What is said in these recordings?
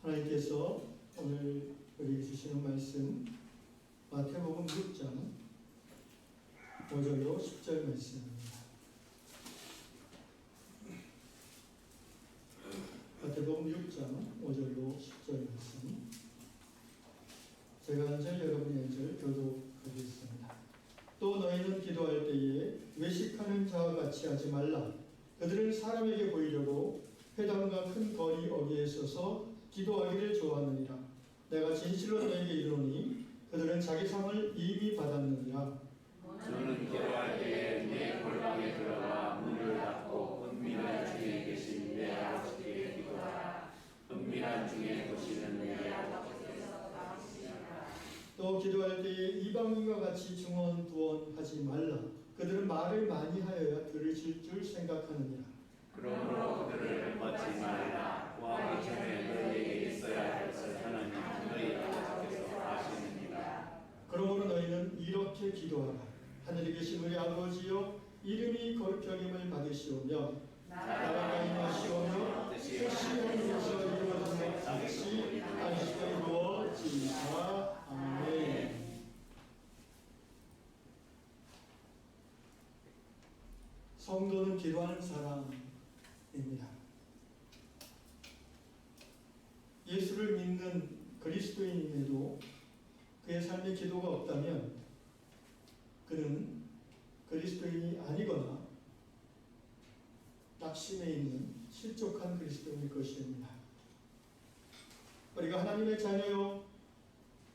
하나님께서 오늘 우리에게 주시는 말씀 마태복음 6장 5절로 10절 말씀입니다. 마태복음 6장 5절로 10절 말씀, 제가 한 절 여러분이 한 절 교독하겠습니다. 또 너희는 기도할 때에 외식하는 자와 같이 하지 말라. 그들은 사람에게 보이려고 회당과 큰 거리 어귀에 서서 기도하기를 좋아하느니라. 내가 진실로 너희에게 이르노니 그들은 자기 상을 이미 받았느니라. 너는 기도할 때에 내 골방에 들어가 문을 닫고 은밀한 중에 계신 내 아버지께 기도하라. 은밀한 중에 보시는 내 아버지께서 나오시리라. 또 기도할 때에 이방인과 같이 중언부언하지 말라. 그들은 말을 많이 하여야 들으실 줄 생각하느니라. 그러므로 그들을 묻지 말라. 구하기 전에 너희에게 있어야 할 것을 하나님 너희 아버지께서 아시느니라. 그러므로 너희는 이렇게 기도하라. 하늘에 계신 우리 아버지여, 이름이 거룩히 여김을 받으시오며 나라가 임하시오며 뜻이 하늘에서 이루어진 것 같이 땅에서 이루어지이다. 아멘. 성도는 기도하는 사람입니다. 예수를 믿는 그리스도인임에도 그의 삶에 기도가 없다면 그는 그리스도인이 아니거나 낙심해 있는 실족한 그리스도인일 것입니다. 우리가 하나님의 자녀요,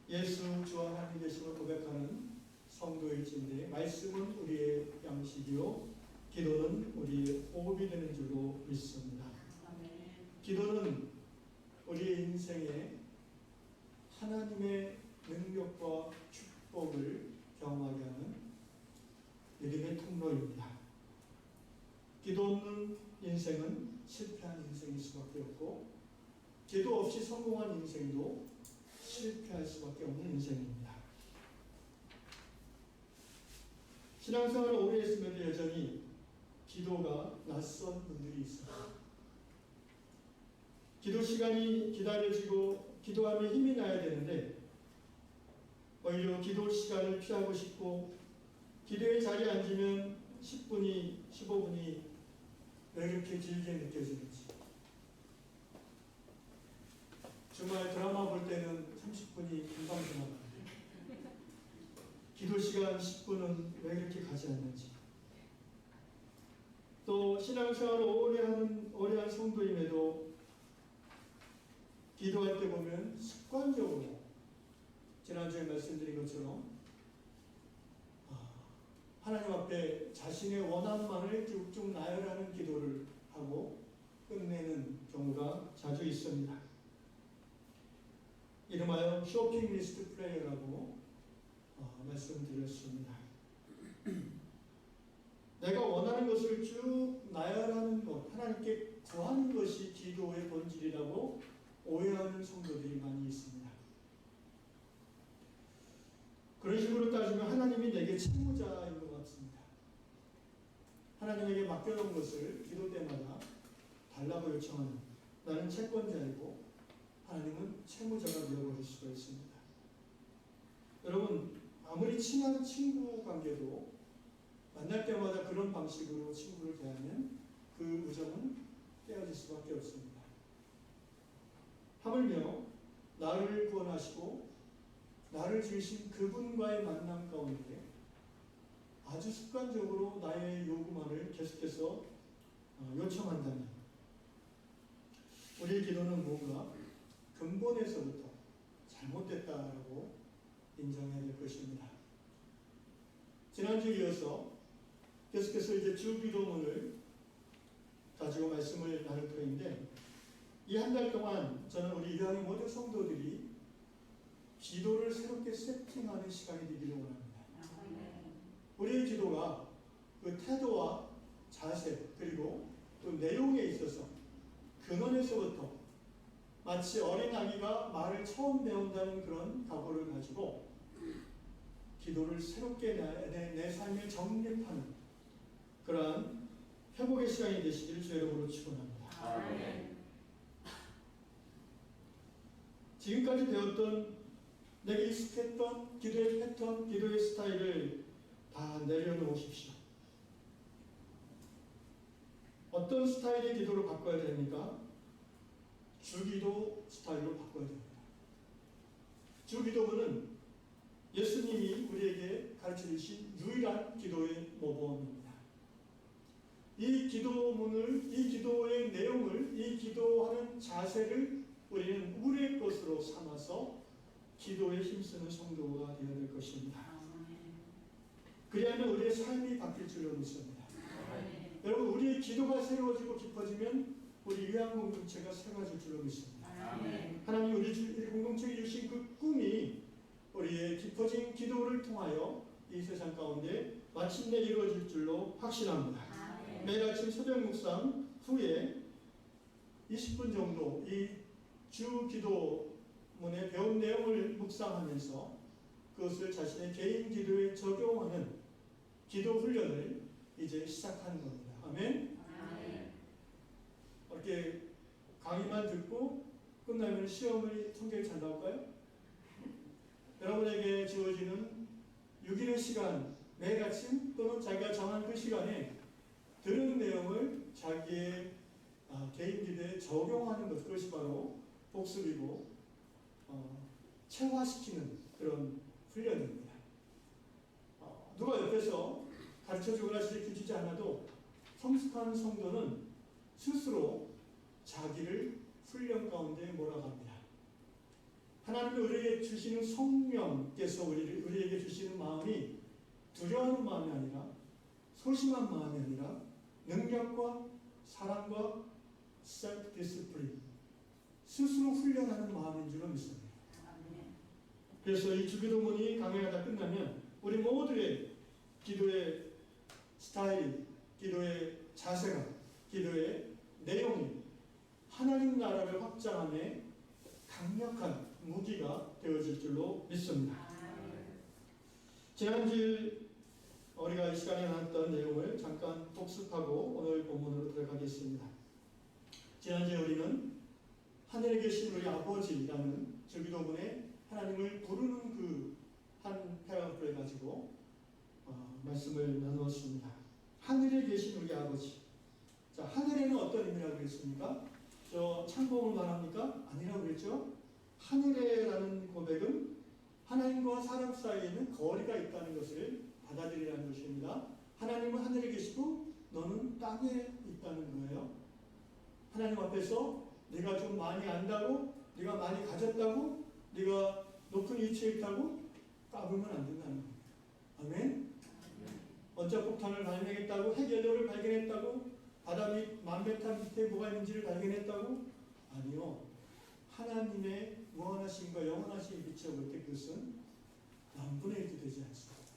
예수 주와 하나님 계심을 고백하는 성도일진데, 말씀은 우리의 양식이요 기도는 우리의 호흡이 되는 줄로 믿습니다. 기도는 우리의 인생에 하나님의 능력과 축복을 경험하게 하는 믿음의 통로입니다. 기도 없는 인생은 실패한 인생일 수밖에 없고, 기도 없이 성공한 인생도 실패할 수밖에 없는 인생입니다. 신앙생활을 오래 했음에도 여전히 기도가 낯선 분들이 있습니다. 기도 시간이 기다려지고 기도하면 힘이 나야 되는데 오히려 기도 시간을 피하고 싶고, 기도의 자리에 앉으면 10분이 15분이 왜 이렇게 길게 느껴지는지, 정말 드라마 볼 때는 30분이 금방 지나가는데 기도 시간 10분은 왜 이렇게 가지 않는지, 또 신앙생활을 오래 한 성도임에도 기도할 때 보면 습관적으로 지난주에 말씀드린 것처럼 하나님 앞에 자신의 원함만을 쭉쭉 나열하는 기도를 하고 끝내는 경우가 자주 있습니다. 이름하여 쇼핑 리스트 프레이어라고 말씀드렸습니다. 내가 원하는 것을 쭉 나열하는 것, 하나님께 구하는 것이 기도의 본질이라고 오해하는 성도들이 많이 있습니다. 그런 식으로 따지면 하나님이 내게 채무자인 것 같습니다. 하나님에게 맡겨놓은 것을 기도 때마다 달라고 요청하는, 나는 채권자이고 하나님은 채무자가 되어버릴 수가 있습니다. 여러분, 아무리 친한 친구 관계도 만날 때마다 그런 방식으로 친구를 대하면 그 우정은 깨어질 수밖에 없습니다. 하물며 나를 구원하시고 나를 지으신 그분과의 만남 가운데 아주 습관적으로 나의 요구만을 계속해서 요청한다면 우리의 기도는 뭔가 근본에서부터 잘못됐다라고 인정해야 될 것입니다. 지난주에 이어서 계속해서 이제 주기도문을 가지고 말씀을 나눌 터인데, 이 한 달 동안 저는 우리 이방인 모든 성도들이 기도를 새롭게 세팅하는 시간이 되기를 원합니다. 우리의 기도가 그 태도와 자세 그리고 또 내용에 있어서 근원에서부터 마치 어린아기가 말을 처음 배운다는 그런 각오를 가지고 기도를 새롭게 내 삶을 정립하는 그러한 회복의 시간이 되시기를 주 이름으로 축원합니다. 아멘. 지금까지 배웠던 내게 익숙했던 기도의 패턴, 기도의 스타일을 다 내려놓으십시오. 어떤 스타일의 기도로 바꿔야 됩니까? 주기도 스타일로 바꿔야 됩니다. 주기도문은 예수님이 우리에게 가르쳐 주신 유일한 기도의 모범입니다. 이 기도문을, 이 기도의 내용을, 이 기도하는 자세를 우리는 우리의 것으로 삼아서 기도에 힘쓰는 성도가 되어야 될 것입니다. 그리하면 우리의 삶이 바뀔 줄로 믿습니다. 여러분, 우리의 기도가 새로워지고 깊어지면 우리 위안 공동체가 새로워질 줄로 믿습니다. 하나님 우리 공동체에 주신 그 꿈이 우리의 깊어진 기도를 통하여 이 세상 가운데 마침내 이루어질 줄로 확신합니다. 매일 아침 새벽 묵상 후에 20분 정도 이 주 기도문에 배운 내용을 묵상하면서 그것을 자신의 개인 기도에 적용하는 기도 훈련을 이제 시작하는 겁니다. 아멘? 이렇게 강의만 듣고 끝나면 시험을 성적이 잘 나올까요? 여러분에게 주어지는 6일의 시간, 매일 아침 또는 자기가 정한 그 시간에 들은 내용을 자기의 개인 기도에 적용하는 것, 그것이 바로 복습이고 체화시키는 그런 훈련입니다. 누가 옆에서 가르쳐주거나 지켜주지 않아도 성숙한 성도는 스스로 자기를 훈련 가운데 몰아갑니다. 하나님이 우리에게 주시는 성령께서 우리에게 주시는 마음이 두려워하는 마음이 아니라 소심한 마음이 아니라 능력과 사랑과 self discipline, 스스로 훈련하는 마음인 줄로 믿습니다. 그래서 이 주기도문이 강해가 다 끝나면 우리 모두의 기도의 스타일, 기도의 자세가, 기도의 내용이 하나님 나라를 확장함에 강력한 무기가 되어질 줄로 믿습니다. 지난주 우리가 이 시간에 나눴던 내용을 잠깐 복습하고 오늘 본문으로 들어가겠습니다. 지난주에 우리는 하늘에 계신 우리 아버지라는 주기도문에 하나님을 부르는 그 한 패러그래프를 가지고 말씀을 나누었습니다. 하늘에 계신 우리 아버지. 자, 하늘에는 어떤 의미라고 그랬습니까? 저 창공을 말합니까? 아니라고 그랬죠? 하늘에라는 고백은 하나님과 사람 사이에는 거리가 있다는 것을 받아들이라는 것입니다. 하나님은 하늘에 계시고 너는 땅에 있다는 거예요. 하나님 앞에서 네가 좀 많이 안다고, 네가 많이 가졌다고, 네가 높은 위치에 있다고 까불면 안 된다는 겁니다. 아멘? 원자폭탄을 발명했다고, 핵연료를 발견했다고, 바다 밑 만배탄 밑에 뭐가 있는지를 발견했다고? 아니요. 하나님의 무한하심과 영원하심을 비춰볼 때 그것은 남분의 1도 되지 않습니다.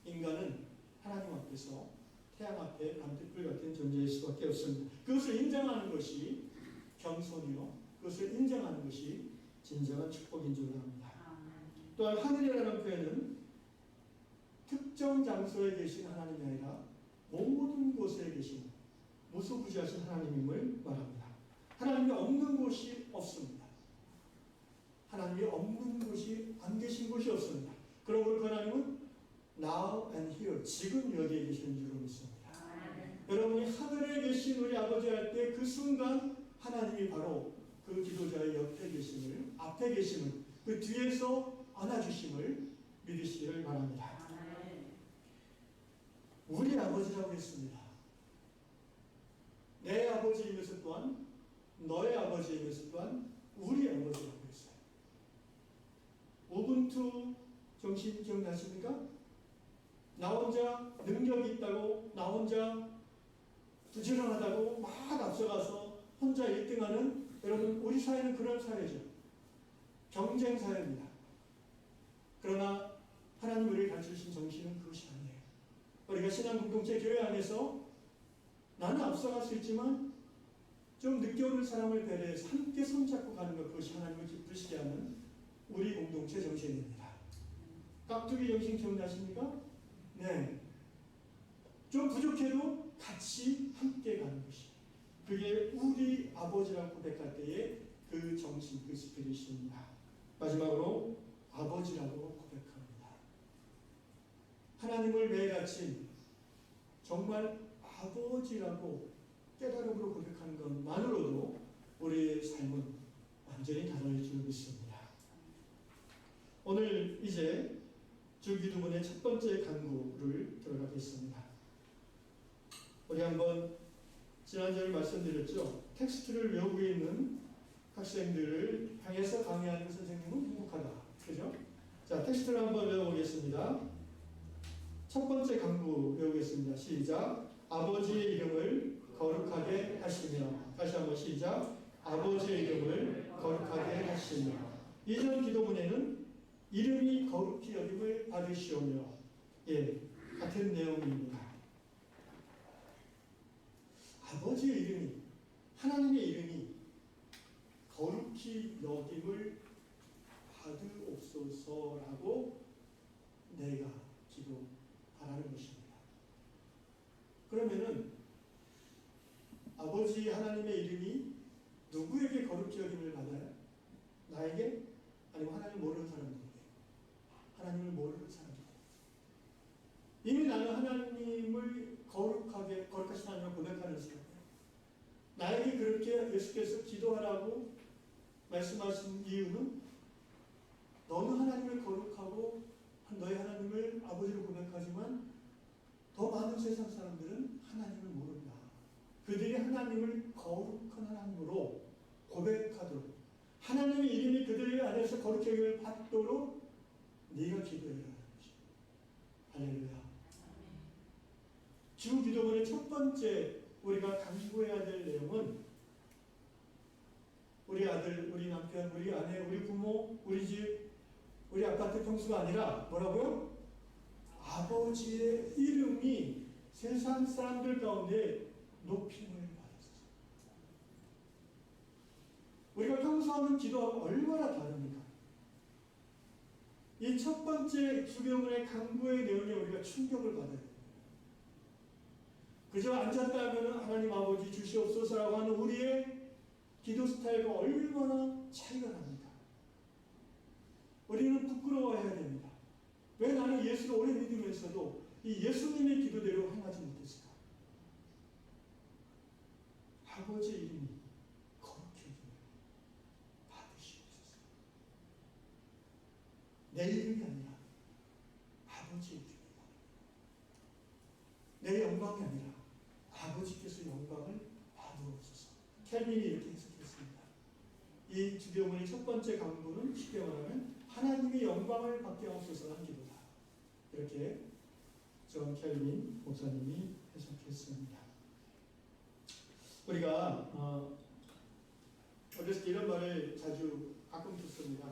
인간은 하나님 앞에서 태양 앞에 반딧불 같은 존재일 수밖에 없습니다. 그것을 인정하는 것이 겸손이요, 그것을 인정하는 것이 진정한 축복인 줄 압니다. 또한 하늘이라는 표현은 특정 장소에 계신 하나님이 아니라 모든 곳에 계신 무소부지하신 하나님임을 말합니다. 하나님이 없는 곳이 없습니다. 하나님이 없는 곳이, 안 계신 곳이 없습니다. 그러므로 그 하나님은 now and here, 지금 여기에 계시는 줄로 믿습니다. 여러분이 하늘에 계신 우리 아버지 할 때 그 순간 하나님이 바로 그 기도자의 옆에 계심을, 앞에 계심을, 그 뒤에서 안아주심을 믿으시기를 바랍니다. 우리 아버지라고 했습니다. 내 아버지이면서 또한 너의 아버지이면서 또한 우리 아버지라고 했어요. 우분투 정신 기억나십니까? 나 혼자 능력이 있다고, 나 혼자 부지런하다고 막 앞서가서 혼자 1등하는, 여러분 우리 사회는 그런 사회죠. 경쟁 사회입니다. 그러나 하나님 우리를 가르쳐주신 정신은 그것이 아니에요. 우리가 신앙 공동체 교회 안에서 나는 앞서갈 수 있지만 좀 늦게 오는 사람을 배려해서 함께 손잡고 가는 것, 그것이 하나님을 기쁘시게 하는 우리 공동체 정신입니다. 깍두기 정신 기억나십니까? 네. 좀 부족해도 같이 함께 가는 것이, 그게 우리 아버지라고 고백할 때의 그 정신, 그 스피릿입니다. 마지막으로 아버지라고 고백합니다. 하나님을 매일아침 정말 아버지라고 깨달음으로 고백하는 것만으로도 우리의 삶은 완전히 달라질 줄 믿습니다. 오늘 이제 주기도문의 첫 번째 강구를 들어가겠습니다. 우리 한번 지난주에 말씀드렸죠. 텍스트를 외우고 있는 학생들을 향해서 강의하는 선생님은 행복하다. 그죠? 자, 텍스트를 한번 외워보겠습니다. 첫 번째 강구 외우겠습니다. 시작. 아버지의 이름을 거룩하게 하시며. 다시 한번 시작. 아버지의 이름을 거룩하게 하시며. 이전 기도문에는 이름이 거룩히 여김을 받으시오며. 예, 같은 내용입니다. 아버지의 이름이, 하나님의 이름이 거룩히 여김을 받으옵소서라고 내가 기도하라는 것입니다. 그러면은 아버지 하나님의 이름이 누구에게 거룩히 여김을 받아요? 나에게? 아니면 하나님 모르는 사람들에게? 하나님을 모르는 사람들에게. 이미 나는 하나님을 거룩하신 하나님을 고백하는 사람이에요. 나에게 그렇게 예수께서 기도하라고 말씀하신 이유는 너는 하나님을 거룩하고 너의 하나님을 아버지로 고백하지만 더 많은 세상 사람들은 하나님을 모른다. 그들이 하나님을 거룩한 하나님으로 고백하도록 하나님의 이름이 그들 안에서 거룩히 여김을 받도록 네가 기도해라는 것입니다. 할렐루야. 주 기도문의 첫 번째 우리가 강구해야 될 내용은 우리 아들, 우리 남편, 우리 아내, 우리 부모, 우리 집, 우리 아파트 평수가 아니라 뭐라고요? 아버지의 이름이 세상 사람들 가운데 높임을 받았어요. 우리가 평소 하는 기도하고 얼마나 다릅니까? 이 첫 번째 주기도문의 강구의 내용에 우리가 충격을 받아야 됩니다. 그저 앉았다 하면 하나님 아버지 주시옵소서라고 하는 우리의 기도 스타일과 얼마나 차이가 납니다. 우리는 부끄러워해야 됩니다. 왜 나는 예수를 오래 믿으면서도 이 예수님의 기도대로 행하지 못했을까? 아버지의 이름이 거룩히 받으시옵소서. 내 이름이 아니라 아버지의 이름이다. 내 영광이 아니라 아버지께서 영광을 받으옵소서. 켈빈이 이렇게 해석했습니다. 이 주기도문의 첫 번째 강구는 쉽게 말하면 하나님의 영광을 받게 하옵소서 한 기도다. 이렇게 존 켈빈 목사님이 해석했습니다. 우리가 어렸을 때 이런 말을 자주 가끔 듣습니다.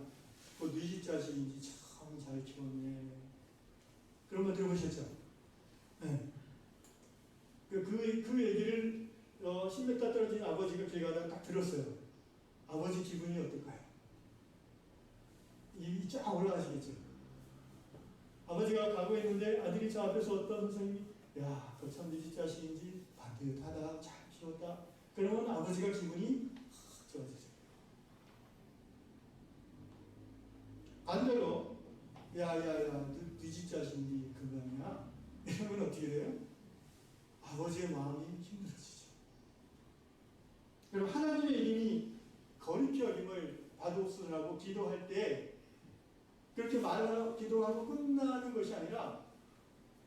그 네 자식인지 참 잘 키웠네. 그런 거 들어보셨죠? 네. 그 얘기를 10m 떨어진 아버지가 길 가다가 딱 들었어요. 아버지 기분이 어떨까요? 입이 쫙 올라가시겠죠? 아버지가 가고 있는데 아들이 저 앞에서 어떤 선생님이 야, 그 참 네 자식인지 반듯하다, 잘 키웠다. 그러면 아버지가 기분이 좋아지죠. 반대로 야야야, 네 집 자식인지 그거 아니야? 이러면 어떻게 돼요? 아버지의 마음이 힘들어지죠. 그럼 하나님의 이름이 거룩히 여김을 받으옵소서라고 기도할 때 그렇게 말하고 기도하고 끝나는 것이 아니라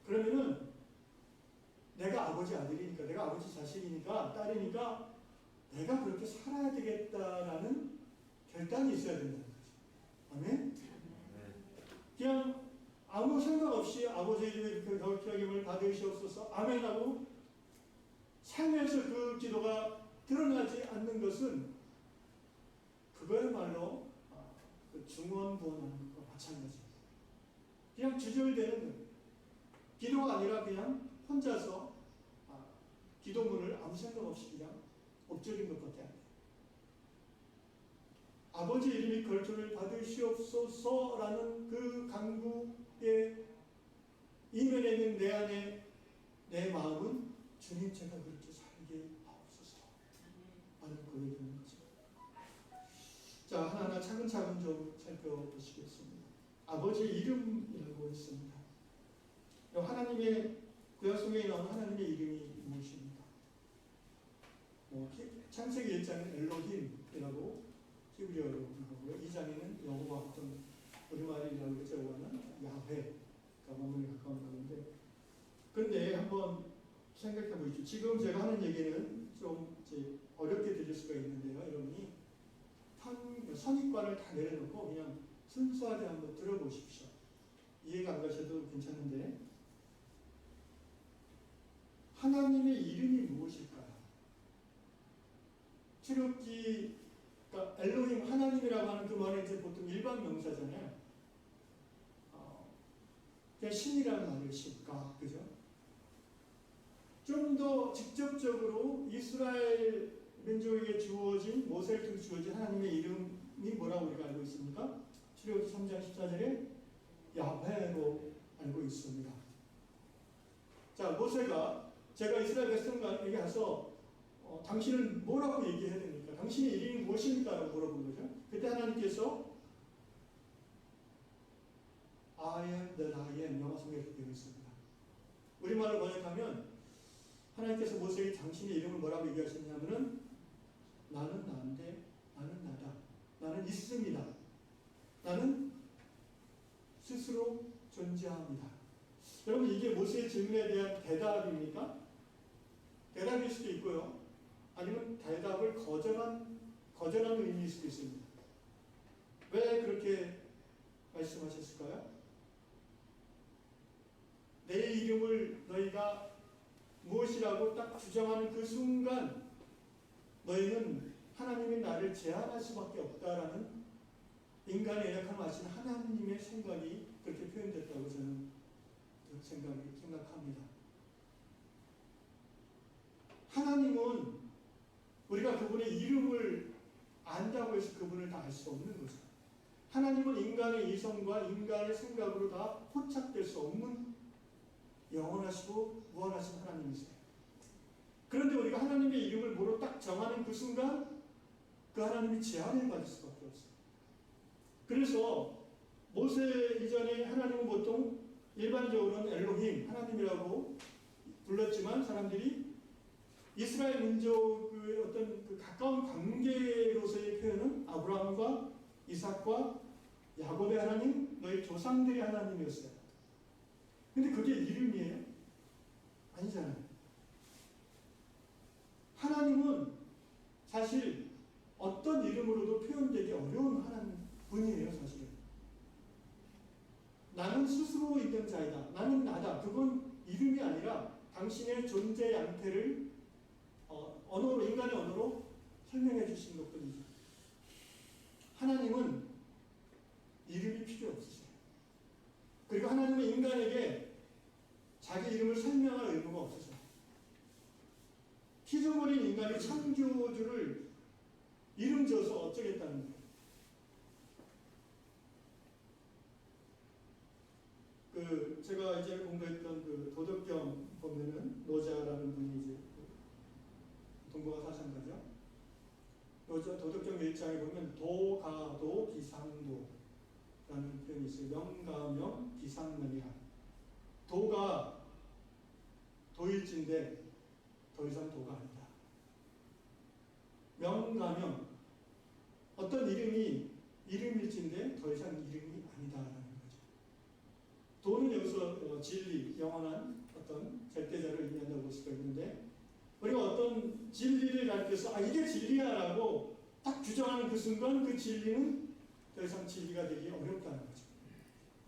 그러면은 내가 아버지 아들이니까 내가 아버지 자식이니까 딸이니까 내가 그렇게 살아야 되겠다라는 결단이 있어야 된다는 거죠. 아멘? 그냥 아무 생각 없이 아버지의 이름에 거룩히 여김을 받으시옵소서 아멘하고 삶에서 그 기도가 드러나지 않는 것은 그거야말로 그 중언부언하는 것과 마찬가지입니다. 그냥 주절되는 거예요. 기도가 아니라 그냥 혼자서 기도문을 아무 생각 없이 그냥 엎드린 것밖에 안 돼요. 아버지 이름이 거룩을 받으시옵소서라는 그 강구의 이면에 있는 내 안에 내 마음은 주님 제가 그렇게 살게 하옵소서 라는 고백인 거죠. 자, 하나하나 차근차근 좀 살펴보시겠습니다. 아버지의 이름이라고 했습니다. 하나님의 구약성경에 나오는 하나님의 이름이 무엇입니까? 창세기 1장은 엘로힘이라고 히브리어로 하고요. 2장에는 여호와, 어떤 우리말이라고 그랬죠. 여호와는 야훼가 몸에 가까운 말인데, 근데 한번 생각해 보십시오. 지금 제가 하는 얘기는 좀 이제 어렵게 들릴 수가 있는데요. 여러분이 선입관을 다 내려놓고 그냥 순수하게 한번 들어보십시오. 이해가 안 가셔도 괜찮은데, 하나님의 이름이 무엇일까요? 출애굽기, 그러니까 엘로힘 하나님이라고 하는 그 말은 이제 보통 일반 명사잖아요. 그냥 신이라는 말이에요. 신가, 그죠? 좀 더 직접적으로 이스라엘 민족에게 주어진, 모세를 통해 주어진 하나님의 이름이 뭐라고 우리가 알고 있습니까? 출애굽기 3장 14절에 야훼로 알고 있습니다. 자, 모세가 제가 이스라엘 백성에게 가서 당신은 뭐라고 얘기해야 됩니까? 당신의 이름이 무엇입니까? 라고 물어본 거죠. 그때 하나님께서 I am that I am, 영어 성경에 되어 있습니다. 우리말로 번역하면 하나님께서 모세에게 당신의 이름을 뭐라고 얘기하셨냐면은 나는 나인데, 나는 나다, 나는 있습니다, 나는 스스로 존재합니다. 여러분, 이게 모세의 질문에 대한 대답입니까? 대답일 수도 있고요, 아니면 대답을 거절한 의미일 수도 있습니다. 왜 그렇게 말씀하셨을까요? 내 이름을 너희가 무엇이라고 딱 규정하는 그 순간 너희는 하나님이 나를 제한할 수밖에 없다라는 인간의 연약함을 아시는 하나님의 생각이 그렇게 표현됐다고 저는 생각합니다. 하나님은 우리가 그분의 이름을 안다고 해서 그분을 다 알 수 없는 거죠. 하나님은 인간의 이성과 인간의 생각으로 다 포착될 수 없는 영원하시고 무한하신 하나님이세요. 그런데 우리가 하나님의 이름을 뭐로 딱 정하는 그 순간 그 하나님이 제한을 받을 수밖에 없어요. 그래서 모세 이전에 하나님은 보통 일반적으로는 엘로힘, 하나님이라고 불렀지만 사람들이 이스라엘 민족의 어떤 그 가까운 관계로서의 표현은 아브라함과 이삭과 야곱의 하나님, 너희 조상들의 하나님이었어요. 근데 그게 이름이에요? 아니잖아요. 하나님은 사실 어떤 이름으로도 표현되기 어려운 분이에요, 사실은. 나는 스스로 있는 자이다, 나는 나다, 그건 이름이 아니라 당신의 존재 양태를 언어로, 인간의 언어로 설명해 주신 것뿐이죠. 하나님은 이름이 필요 없으세요. 그리고 하나님은 인간에게 자기 이름을 설명할 의무가 없으세요. 피조물인 인간이 창조주를 이름 지어서 어쩌겠다는 거예요. 제가 이제 공부했던 그 도덕경 보면은 노자라는 분이 이제 동북아 사상가죠. 노자 도덕경 1장에 보면 도가도 기상도라는 표현이 있어요. 명가명 기상명이라. 도가 도일진데 더 이상 도가 아니다. 명가명, 어떤 이름이 이름일진데 더 이상 이름이 아니다라는 거죠. 도는 여기서 진리, 영원한 어떤 절대자를 의미한다고 볼 수가 있는데, 우리가 어떤 진리를 가르쳐서 이게 진리야라고 딱 규정하는 그 순간 그 진리는 더 이상 진리가 되기 어렵다는 거죠.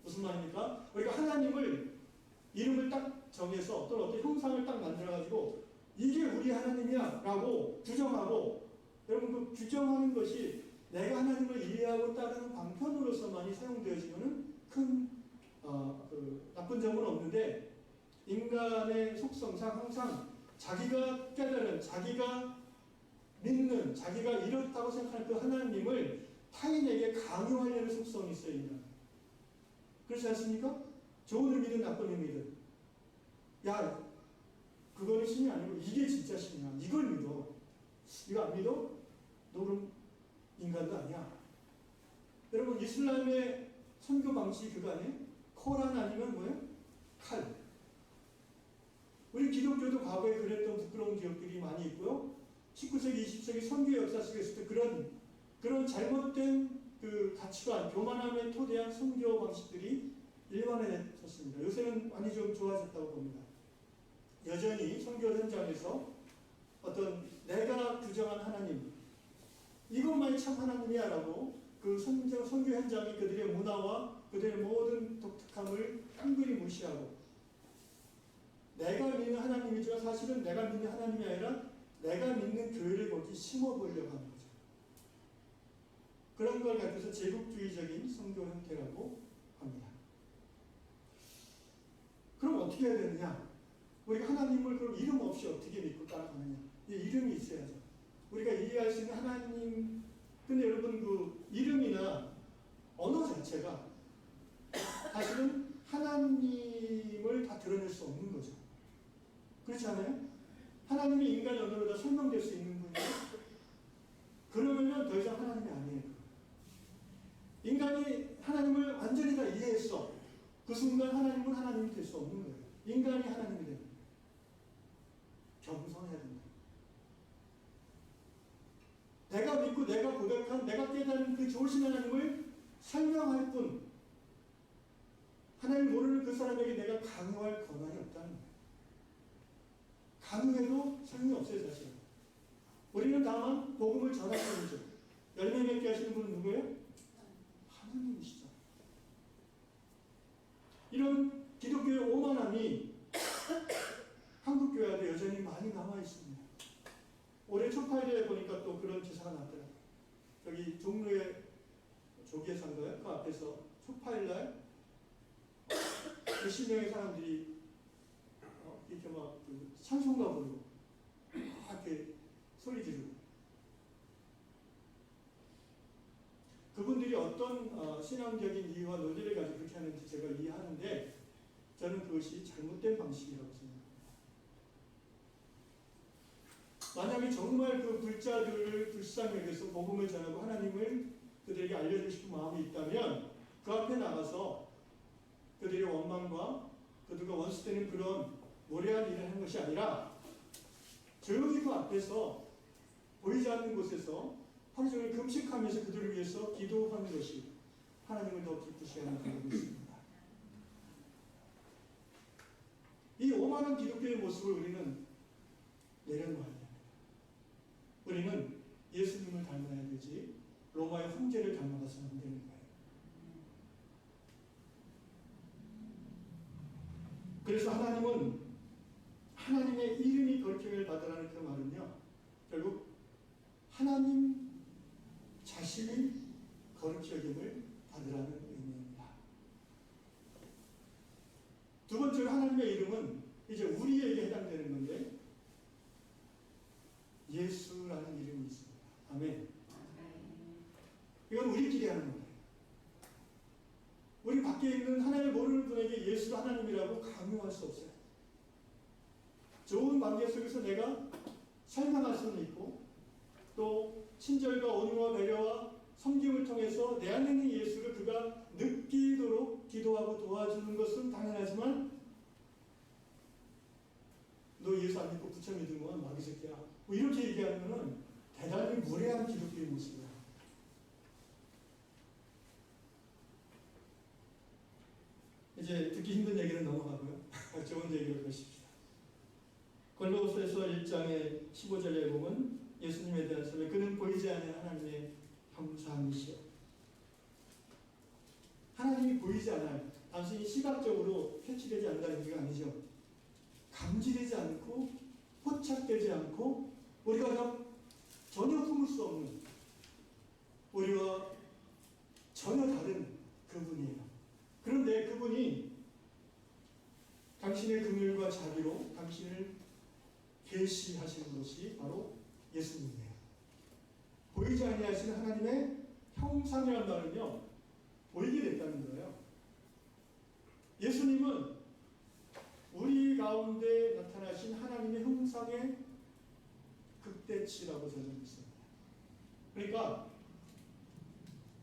무슨 말입니까? 우리가 하나님을 이름을 딱 정해서 어떤 형상을 딱 만들어가지고 이게 우리 하나님이야 라고 규정하고, 여러분 그 규정하는 것이 내가 하나님을 이해하고 따르는 방편으로서만이 사용되어지면 큰 나쁜 점은 없는데, 인간의 속성상 항상 자기가 깨달은, 자기가 믿는, 자기가 이렇다고 생각하는 그 하나님을 타인에게 강요하려는 속성이 있어요, 인간. 그렇지 않습니까? 좋은 의미든 나쁜 의미든, 야, 그거는 신이 아니고 이게 진짜 신이야, 이걸 믿어. 이거 안 믿어? 너 그럼 인간도 아니야. 이슬람의 선교 방식이 그거 아니에요? 코란 아니면 뭐예요? 칼. 우리 기독교도 과거에 그랬던 부끄러운 기억들이 많이 있고요. 19세기, 20세기 선교 역사 속에서도 그런 잘못된 그 가치관, 교만함에 토대한 선교 방식들이 일반화됐었습니다. 요새는 많이 좀 좋아졌다고 봅니다. 여전히 선교 현장에서 어떤 내가 규정한 하나님, 이것만이 참 하나님이야 라고 그 선교 현장이 그들의 문화와 그들의 모든 독특함을 한글이 무시하고 내가 믿는 하나님이지만 사실은 내가 믿는 하나님이 아니라 내가 믿는 교회를 거기 심어보려고 하는 거죠. 그런 걸 갖고서 제국주의적인 선교 형태라고 합니다. 그럼 어떻게 해야 되느냐? 우리가 하나님을 그럼 이름 없이 어떻게 믿고 따라가느냐? 이름이 있어야죠. 우리가 이해할 수 있는 하나님, 근데 여러분 그 이름이나 언어 자체가 사실은 하나님을 다 드러낼 수 없는 거죠. 그렇지 않아요? 하나님이 인간 언어로 다 설명될 수 있는 분이에요. 그러면 더 이상 하나님이 아니에요. 인간이 하나님을 완전히 다 이해했어. 그 순간 하나님은 하나님이 될 수 없는 거예요. 인간이 하나님이 됩니다. 겸손해야 된다. 내가 믿고 내가 고백한 내가 깨달은 그 좋으신 하나님을 설명할 뿐 하나님 모르는 그 사람에게 내가 강요할 권한이 없다는 거예요. 강요해도 소용이 없어요, 사실. 우리는 다만 복음을 전할 뿐이죠. 열매 맺게 하시는 분은 누구예요? 하나님이시죠. 이런 기독교의 오만함이 한국 교회에도 여전히 많이 남아 있습니다. 올해 초파일에 보니까 또 그런 기사가 났더라고요. 저기 종로의 조계산가요? 그 앞에서 초파일날 몇십 명의 사람들이 이렇게 막 찬송가 부르고 이렇게 소리 지르고 그분들이 어떤 신앙적인 이유와 논리를 가지고 그렇게 하는지 제가 이해하는데 저는 그것이 잘못된 방식이라고 생각합니다. 만약에 정말 그 불자들을 불쌍히 여겨서 복음을 전하고 하나님을 그들에게 알려주고 싶은 마음이 있다면 그 앞에 나가서 그들의 원망과 그들과 원수되는 그런 모래한 일을 하는 것이 아니라 조용히 그 앞에서 보이지 않는 곳에서 하루 종일 금식하면서 그들을 위해서 기도하는 것이 하나님을 더 기쁘시게 하는 방법이 있습니다. 이 오만한 기독교의 모습을 우리는 내려놓아야 됩니다. 우리는 예수님을 닮아야 되지 로마의 황제를 닮아가서는 안 되는 거예요. 그래서 하나님은 하나님의 이름이 거룩함을 받으라는 그 말은요, 결국 하나님 자신이 거룩히 여김을 받으라는 의미입니다. 두 번째로 하나님의 이름은 이제 우리에게 해당되는 건데 예수라는 이름이 있습니다. 아멘. 이건 우리끼리 하는 거예요. 우리 밖에 있는 하나님을 모르는 분에게 예수가 하나님이라고 강요할 수 없어요. 좋은 관계 속에서 내가 설명할 수는 있고 또 친절과 온유와 배려와 섬김을 통해서 내 안에 있는 예수를 그가 느끼도록 기도하고 도와주는 것은 당연하지만 너 예수 안 믿고 부처 믿으면 마귀 새끼야 뭐 이렇게 얘기하면 대단히 무례한 기독교의 모습이야. 이제 듣기 힘든 얘기는 넘어가고요. 좋은 얘기를 보십시다. 골로새서 1장의 15절에 보면 예수님에 대한 설명, 그는 보이지 않는 하나님의 형상이시오. 하나님이 보이지 않아요. 단순히 시각적으로 캐치되지 않는다는 얘기가 아니죠. 감지되지 않고 포착되지 않고 우리가 전혀 품을 수 없는 우리와 전혀 다른 그분이에요. 그런데 그분이 당신의 긍휼과 자비로 당신을 계시하시는 것이 바로 예수님이에요. 보이지 아니하시는 하나님의 형상이라는 말은요, 보이게 됐다는 거예요. 예수님은 우리 가운데 나타나신 하나님의 형상의 극대치라고 저는 믿습니다. 그러니까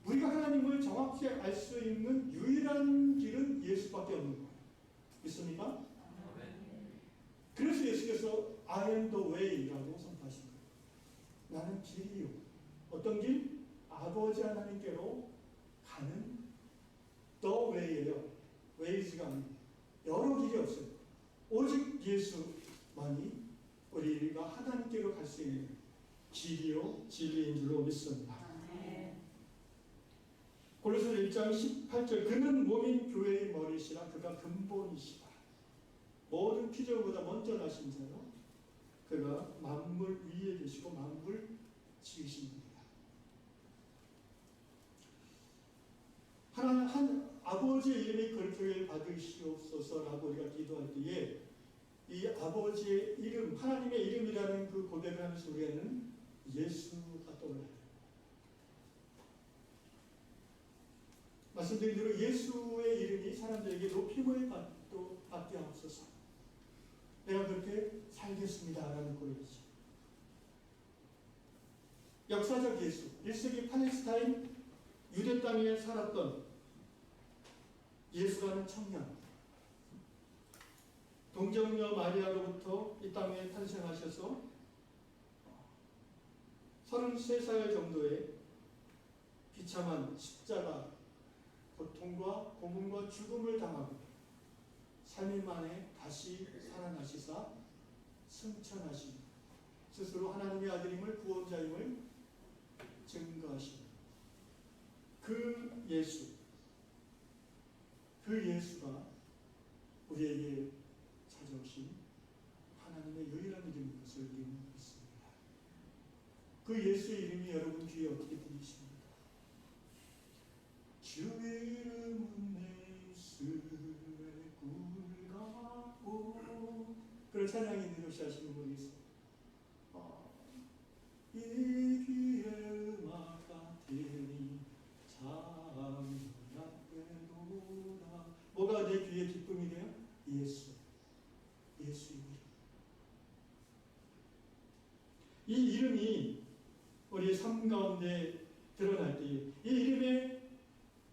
우리가 하나님을 정확히 정확히 알 수 있는 유일한 길은 예수밖에 없는 거예요. 믿습니까? 그래서 예수께서 I am the way라고 선포하신 거예요. 나는 길이요. 어떤 길? 아버지 하나님께로 가는 the way예요. ways가 아니에요. 여러 길이 없어요. 오직 예수만이 우리가 하나님께로 갈 수 있는 길이요 진리인 줄로 믿습니다. 골로새서 1장 18절 그는 몸인 교회의 머리시라 그가 근본이시다. 모든 피조물보다 먼저 나신 자요 그가 만물 위에 계시고 만물 지으신 분이다. 한 아버지의 이름이 거룩하게 받으시옵소서라고 우리가 기도할 때에 이 아버지의 이름, 하나님의 이름이라는 그 고백을 하면서 우리는 예수가 떠올라요. 말씀드린 대로 예수의 이름이 사람들에게 높임을 받게 하옵소서. 내가 그렇게 살겠습니다라는 고백이죠. 역사적 예수, 1세기 팔레스타인 유대 땅에 살았던 예수라는 청년, 동정녀 마리아로부터 이 땅에 탄생하셔서 33살 정도의 비참한 십자가 고통과 고문과 죽음을 당하고 3일 만에 다시 살아나시사 승천하신 스스로 하나님의 아들임을 구원자임을 증거하신 그 예수가 우리에게 찾아오신 하나님의 유일한 이름인 것을 믿습니다. 그 예수의 이름이 여러분 귀에 어떻게 들리십니까? 주의 이름은 예수의 굴가고 그런 찬양이 느로시 하시는 분이 있어요. 이 귀에 음악 같으니 참나되도다. 뭐가 내 귀에 기쁨이 돼요? 예수의 이름. 이 이름이 우리의 삶 가운데 드러날 때 이 이름의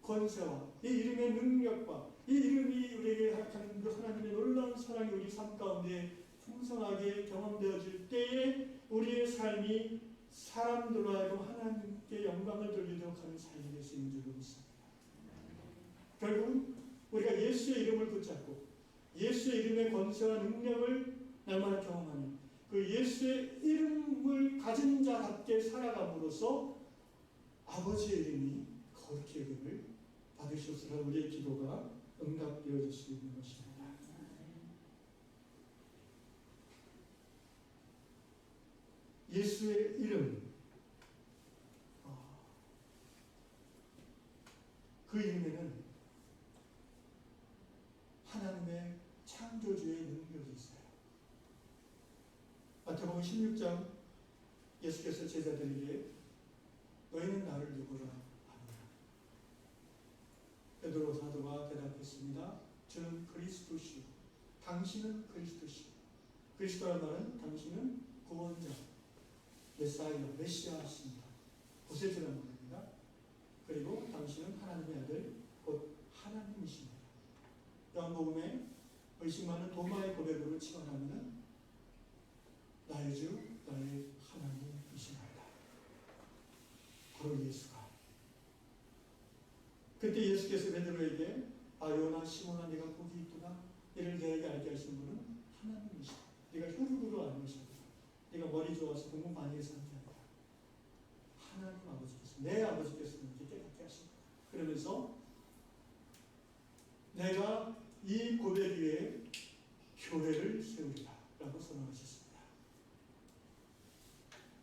권세와 이 이름의 능력과 이 이름이 우리에게 하는 그 하나님의 놀라운 사랑이 우리 삶 가운데 풍성하게 경험되어질 때에 우리의 삶이 사람들로 하여금 하나님께 영광을 돌리도록 하는 삶이 될 수 있는 줄 믿습니다. 결국 우리가 예수의 이름을 붙잡고 예수의 이름의 권세와 능력을 날마다 경험하는 그 예수의 이름을 가진 자답게 살아감으로써 아버지의 이름이 거룩히 여김을 받으셨으라 우리의 기도가 응답되어질 수 있는 것입니다. 예수의 이름, 그 이름에는 하나님의 창조주의 능력이 있어요. 마태복음 16장 예수께서 제자들에게 너희는 나를 누구라 하느냐. 베드로 사도가 대답했습니다. 저는 그리스도시요. 당신은 그리스도시요. 그리스도란 말은 당신은 구원자, 메사이아, 메시아십니다. 구세주란 말입니다. 그리고 당신은 하나님의 아들, 곧 하나님이십니다. 요한복음에 의식 많은 도마의 고백으로 치환하면 나의 주, 나의 하나님이시나이다. 바로 예수가. 그때 예수께서 베드로에게 요나 시몬아 네가 복이 있구나. 이를 너에게 알게 하신 분은 하나님이시다. 네가 혈육으로 아는 것이 아니라 네가 머리 좋아서 공부 많이 해서 한 게 아니라 하나님 아버지께서 내 아버지께서 이렇게 깨닫게 하신 거다. 그러면서 내가 이 고백 위에 교회를 세우리라 라고 선언하셨습니다.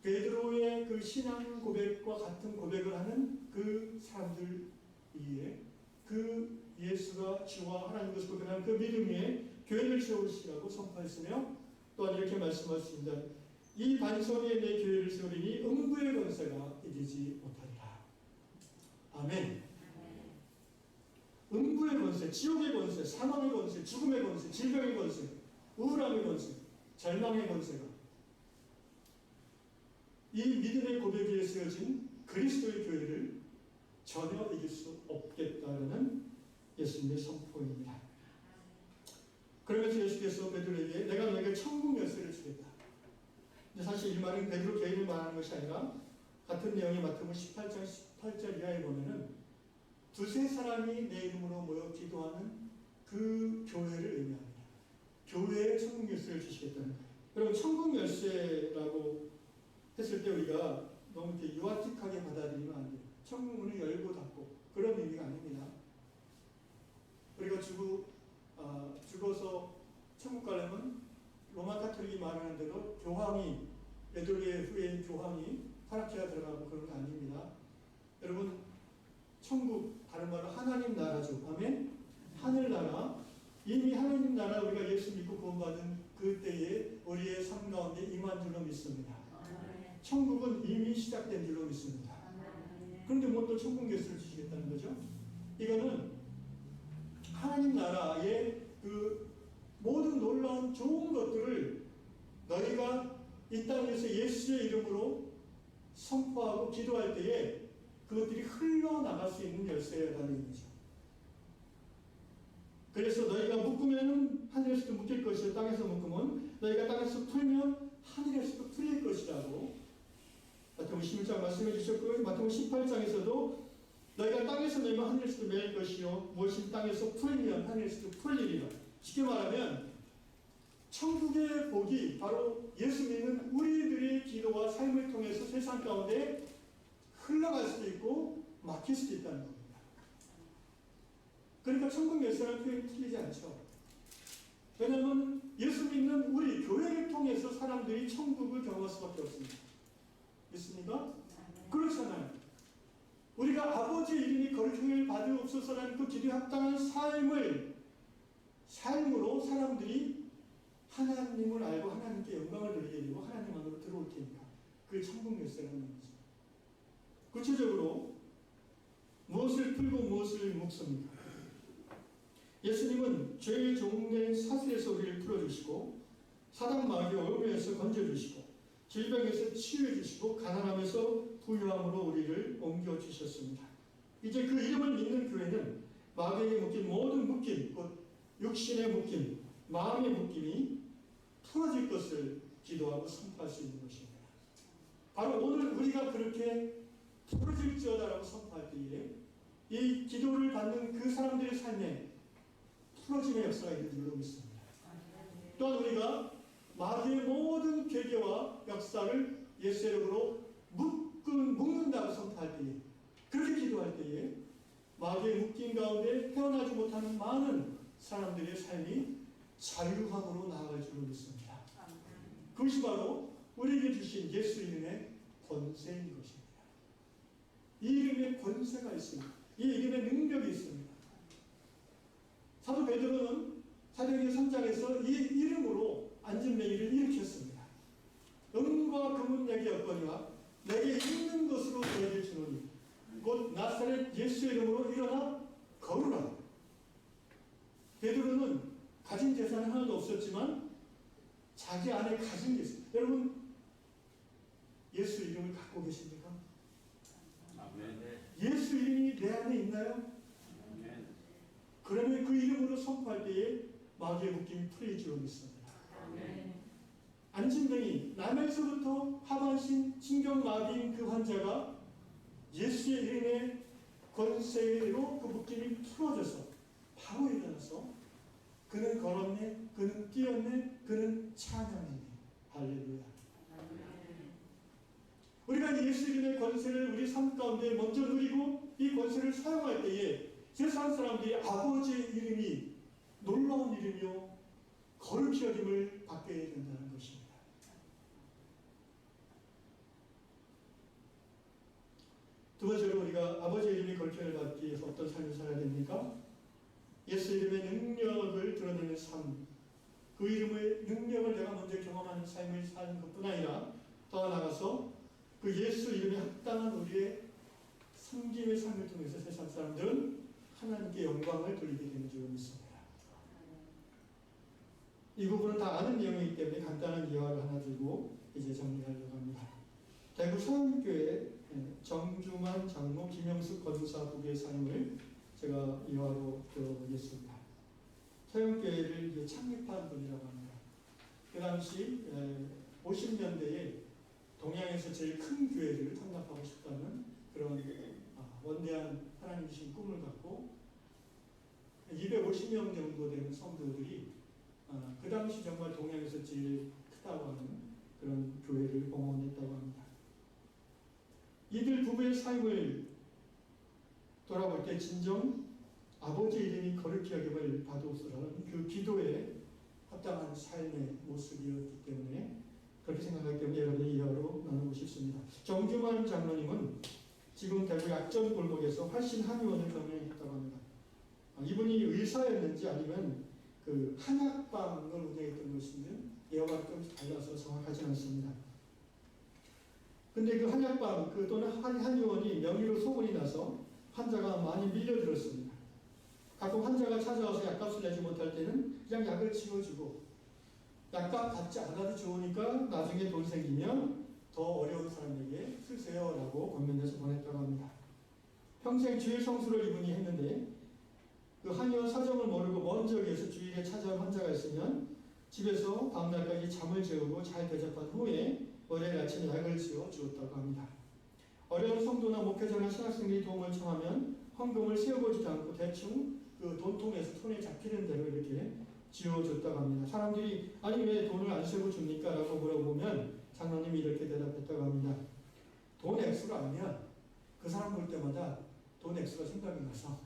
베드로의 그 신앙 고백과 같은 고백을 하는 그 사람들 위에 그 예수가 주와 하나님 것을 고백하는 그 믿음 위에 교회를 세우시라고 선포했으며 또한 이렇게 말씀하셨습니다. 이 반석 위에 내 교회를 세우리니 음부의 권세가 이기지 못하리라. 아멘. 음부의 권세, 지옥의 권세, 사망의 권세, 죽음의 권세, 질병의 권세, 우울함의 권세, 절망의 권세가 이 믿음의 고백 위에 세워진 그리스도의 교회를 전혀 이길 수 없겠다는 예수님의 선포입니다. 그러면서 예수께서 베드로에게 내가 너에게 천국 열쇠를 주겠다. 근데 사실 이 말은 베드로 개인을 말하는 것이 아니라 같은 내용이 마태복음 18장 18절 이하에 보면은 두세 사람이 내 이름으로 모여 기도하는 그 교회를 의미합니다. 교회에 천국 열쇠를 주시겠다는 거예요. 여러분 천국 열쇠라고 했을 때 우리가 너무 이렇게 유아틱하게 받아들이면 안 돼요. 천국 문을 열고 닫고 그런 의미가 아닙니다. 우리가 죽어서 천국 가려면 로마 카톨릭이 말하는 대로 교황이 베드로의 후예인 교황이 파라키아 들어가고 그런 거 아닙니다. 여러분 천국 다른 말로 하나님 나라죠. 아멘. 하늘나라 이미 하나님 나라 우리가 예수 믿고 구원받은 그때에 우리의 삶 가운데 임한 줄로 믿습니다. 천국은 이미 시작된 줄로 믿습니다. 그런데 뭐 또 천국 열쇠를 주시겠다는 거죠? 이거는 하나님 나라의 그 모든 놀라운 좋은 것들을 너희가 이 땅에서 예수의 이름으로 선포하고 기도할 때에 그것들이 흘러나갈 수 있는 열쇠라는 의미죠. 그래서 너희가 묶으면 하늘에서도 묶일 것이요 땅에서 묶으면 너희가 땅에서 풀면 하늘에서도 풀릴 것이라고 마태복음 16장 말씀해 주셨고 마태복음 18장에서도 너희가 땅에서 내면 하늘에서도 매일 것이요 무엇이 땅에서 풀리면 하늘에서도 풀리리라. 쉽게 말하면 천국의 복이 바로 예수 믿는 우리들의 기도와 삶을 통해서 세상 가운데 흘러갈 수도 있고 막힐 수도 있다는 겁니다. 그러니까 천국 열쇠라는 표현이 틀리지 않죠. 왜냐하면 예수 믿는 우리 교회를 통해서 사람들이 천국을 경험할 수밖에 없습니다. 믿습니까? 그렇잖아요. 우리가 아버지의 이름이 거룩함을 받으옵소서라는 그 기도에 합당한 삶으로 사람들이 하나님을 알고 하나님께 영광을 돌리게 되고 하나님 안으로 들어올 테니까 그게 천국 열쇠라는 거죠. 구체적으로 무엇을 풀고 무엇을 묶습니까? 예수님은 죄의 종된 사슬에서 우리를 풀어주시고 사단 마귀의 어음에서 건져주시고 질병에서 치유해주시고 가난함에서 부유함으로 우리를 옮겨주셨습니다. 이제 그 이름을 믿는 교회는 마귀에게 묶인 모든 묶임, 곧 육신의 묶임, 마음의 묶임이 풀어질 것을 기도하고 선포할 수 있는 것입니다. 바로 오늘 우리가 그렇게 풀어질지어다라고 선포할 때에 이 기도를 받는 그 사람들의 삶에 풀어짐의 역사가 있는 줄로 믿습니다. 또한 우리가 마귀의 모든 괴계와 역사를 예수 이름으로 묶는다고 선포할 때에 그렇게 기도할 때에 마귀의 묶임 가운데 헤어나지 못하는 많은 사람들의 삶이 자유함으로 나아갈 줄로 믿습니다. 그것이 바로 우리에게 주신 예수 이름의 권세인 것입니다. 이 이름에 권세가 있습니다. 이 이름에 능력이 있습니다. 사도 베드로는 사도행전 3장에서 이 이름으로 안진뱅이를 일으켰습니다. 은과 금은 내게 없거니와 내게 있는 것으로 너희를 주노니 곧 나사렛 예수의 이름으로 일어나 걸으라. 베드로는 가진 재산은 하나도 없었지만 자기 안에 가진 게 있어요. 여러분 예수 이름을 갖고 계십니까? 아멘. 예수 이름이 내 안에 있나요? 아멘. 그러면 그 이름으로 선포할 때에 마귀의 묶임이 풀릴 줄로 믿습니다. 아멘. 안진뱅이, 남에서부터 하반신 신경마비인 그 환자가 예수의 이름의 권세로 그 묶임이 풀어져서 바로 일어나서 그는 걸었네, 그는 뛰었네, 그는 찬양했네. 할렐루야. 우리가 예수 이름의 권세를 우리 삶 가운데 먼저 누리고 이 권세를 사용할 때에 세상 사람들이 아버지의 이름이 놀라운 이름이요 거룩히 여김을 받게 된다는 것입니다. 두 번째로 우리가 아버지의 이름이 거룩히 받기 위해서 어떤 삶을 살아야 됩니까? 예수 이름의 능력을 드러내는 삶, 그 이름의 능력을 내가 먼저 경험하는 삶을 사는 것뿐 아니라 더 나아가서 그 예수 이름에 합당한 우리의 섬김의 삶을 통해서 세상 사람들은 하나님께 영광을 돌리게 되는 줄 믿습니다. 이 부분은 다 아는 내용이기 때문에 간단한 이화를 하나 들고 이제 정리하려고 합니다. 대구 서울교회 정주만 장로, 김영숙 권사 부부의 삶을 제가 이화로 들어보겠습니다. 서영교회를 창립한 분이라고 합니다. 그 당시 50년대에 동양에서 제일 큰 교회를 창립하고 싶다는 그런 원대한 하나님 주신 꿈을 갖고 250명 정도 되는 성도들이 그 당시 정말 동양에서 제일 크다고 하는 그런 교회를 봉헌했다고 합니다. 이들 부부의 삶을 돌아볼 때 진정 아버지 이름이 거룩히 여김을 받으소서라는 그 기도에 합당한 삶의 모습이었기 때문에 그렇게 생각하기 때문에 여러분이 이하로 나누고 싶습니다. 정주만 장로님은 지금 대구 약전 골목에서 활신 한의원을 경영했다고 합니다. 이분이 의사였는지 아니면 그 한약방을 운영했던 것인지 예화가 좀 달라서 정확하지 않습니다. 근데 그 한약방 또는 한의원이 명의로 소문이 나서 환자가 많이 밀려들었습니다. 가끔 환자가 찾아와서 약값을 내지 못할 때는 그냥 약을 치워주고 약값 받지 않아도 좋으니까 나중에 돈 생기면 더 어려운 사람에게 쓰세요라고 권면해서 보냈다고 합니다. 평생 주일 성수를 이분이 했는데 그 한의원 사정을 모르고 먼 지역에서 주일에 찾아온 환자가 있으면 집에서 다음날까지 잠을 재우고 잘 대접한 후에 월요일 아침에 약을 지어 주었다고 합니다. 어려운 성도나 목회자나 신학생들이 도움을 청하면 헌금을 세어보지도 않고 대충 그 돈통에서 손에 잡히는 대로 이렇게 지어줬다고 합니다. 사람들이 아니 왜 돈을 안 세고 줍니까? 라고 물어보면 장로님이 이렇게 대답했다고 합니다. 돈 액수가 알면 그 사람 볼 때마다 돈 액수가 생각이 나서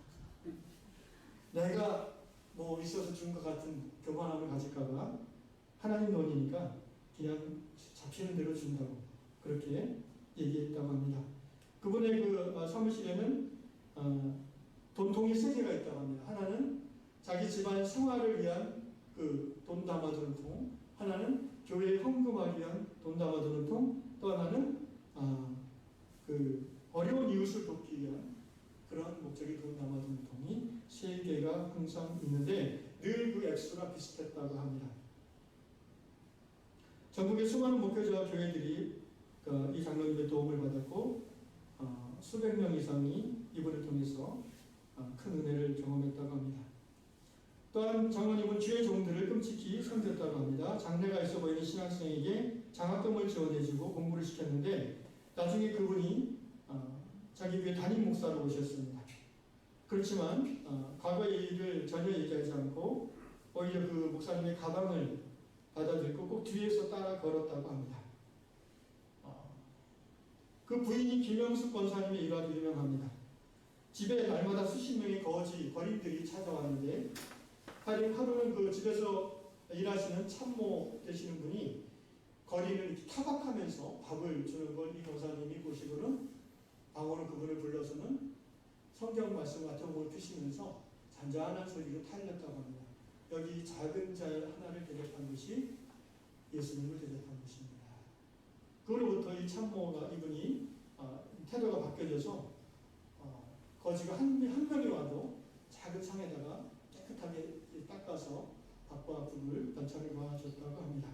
내가 뭐 있어서 준 것 같은 교만함을 가질까봐 하나님 돈이니까 그냥 잡히는 대로 준다고 그렇게 얘기했다고 합니다. 그분의 그 사무실에는 돈통이 세 개가 있다고 합니다. 하나는 자기 집안 생활을 위한 그 돈 담아두는 통, 하나는 교회에 헌금하기 위한 돈 담아두는 통, 또 하나는 그 어려운 이웃을 돕기 위한 그런 목적의 돈 담아두는 통이 세 개가 항상 있는데 늘 그 액수가 비슷했다고 합니다. 전국의 수많은 목회자와 교회들이 이 장로님의 도움을 받았고 수백 명 이상이 이분을 통해서 큰 은혜를 경험했다고 합니다. 또한 장로님은 주의 종들을 끔찍히 섬겼다고 합니다. 장래가 있어 보이는 신학생에게 장학금을 지원해주고 공부를 시켰는데 나중에 그분이 자기 교회 담임 목사로 오셨습니다. 그렇지만 과거의 일을 전혀 얘기하지 않고 오히려 그 목사님의 가방을 받아들고 꼭 뒤에서 따라 걸었다고 합니다. 그 부인이 김영숙 권사님의 일화도 유명합니다. 집에 날마다 수십 명의 거린들이 찾아왔는데 하루는 그 집에서 일하시는 참모 되시는 분이 거린을 타박하면서 밥을 주는 걸 이 권사님이 보시고는 방으로 그분을 불러서는 성경 말씀 같은 걸 푸시면서 잔잔한 소리로 타일렀다고 합니다. 여기 작은 자 하나를 대접한 것이 예수님을 대접한 것입니다. 그로부터 이 참모가 이분이 태도가 바뀌어져서 거지가 한 명이 와도 작은 상에다가 깨끗하게 닦아서 밥과 국을 반찬을 도와줬다고 합니다.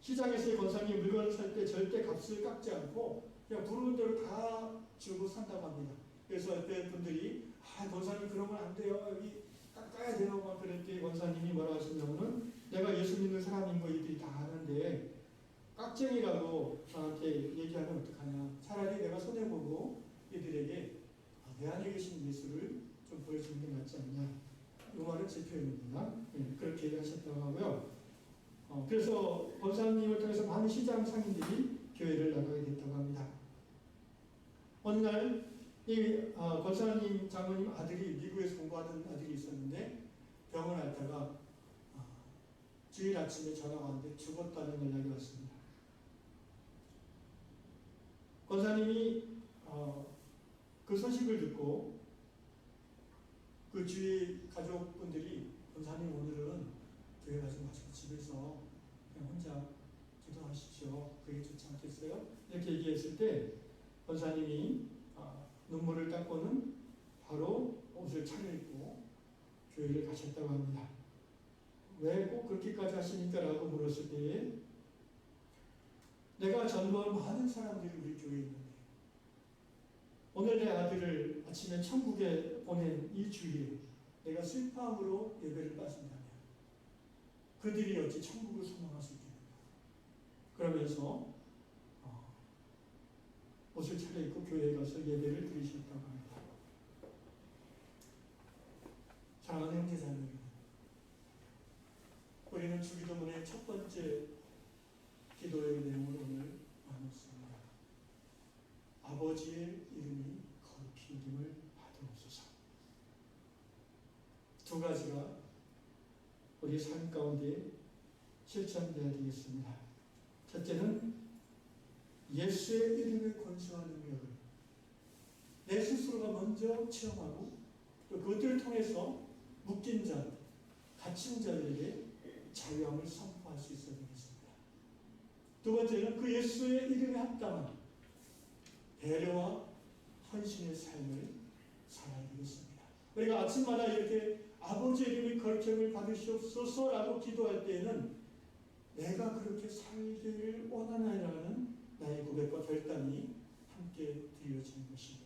시장에서의 권사님이 물건을 살 때 절대 값을 깎지 않고 그냥 부르는 대로 다 주고 산다고 합니다. 그래서 옆에 분들이 권사님 그러면 안 돼요. 여기 깎아야 돼요. 막 그랬더니 권사님이 뭐라 하시냐면은 내가 예수 믿는 사람인 거 이들이 다 아는데 깍쟁이라고 저한테 얘기하면 어떡하냐. 차라리 내가 손해보고 이들에게 내 안에 계신 예수를 좀 보여주는 게 낫지 않냐. 이 말은 제 표현입니다. 그렇게 얘기하셨다고 하고요. 그래서 권사님을 통해서 많은 시장 상인들이 교회를 나가게 됐다고 합니다. 어느 날 이 권사님 장모님 아들이 미국에서 공부하던 아들이 있었는데 병원 앓다가 주일 아침에 전화가 왔는데 죽었다는 연락이 왔습니다. 권사님이 그 소식을 듣고 그 주위 가족분들이 권사님 오늘은 교회 가지 마시고 집에서 그냥 혼자 기도하십시오. 그게 좋지 않겠어요? 이렇게 얘기했을 때 권사님이 눈물을 닦고는 바로 옷을 차려입고 교회를 가셨다고 합니다. 왜 꼭 그렇게까지 하십니까? 라고 물었을 때에 내가 전도할 많은 사람들이 우리 교회에 있는데 오늘 내 아들을 아침에 천국에 보낸 이 주일에 내가 슬픔으로 예배를 빠진다면 그들이 어찌 천국을 소망할 수 있겠는가. 그러면서 옷을 차려입고 교회에 가서 예배를 드리셨다고 합니다. 사랑하는 형제자매들, 우리는 주기도문의 첫 번째 기도의 내용을 오늘 나눴습니다. 아버지의 이름이 거룩히 여김을 받으옵소서. 두 가지가 우리 삶 가운데 실천되어야 되겠습니다. 첫째는 예수의 이름의 권세와 능력을 내 스스로가 먼저 체험하고 또 그것들을 통해서 묶인 자, 갇힌 자들에게 자유함을 선포할 수 있어야 되겠습니다. 두 번째는 그 예수의 이름에 합당한 배려와 헌신의 삶을 살아야 되겠습니다. 우리가 아침마다 이렇게 아버지의 이름이 거룩함을 받으시옵소서라고 기도할 때에는 내가 그렇게 살기를 원하나이라는 나의 고백과 결단이 함께 드려지는 것입니다.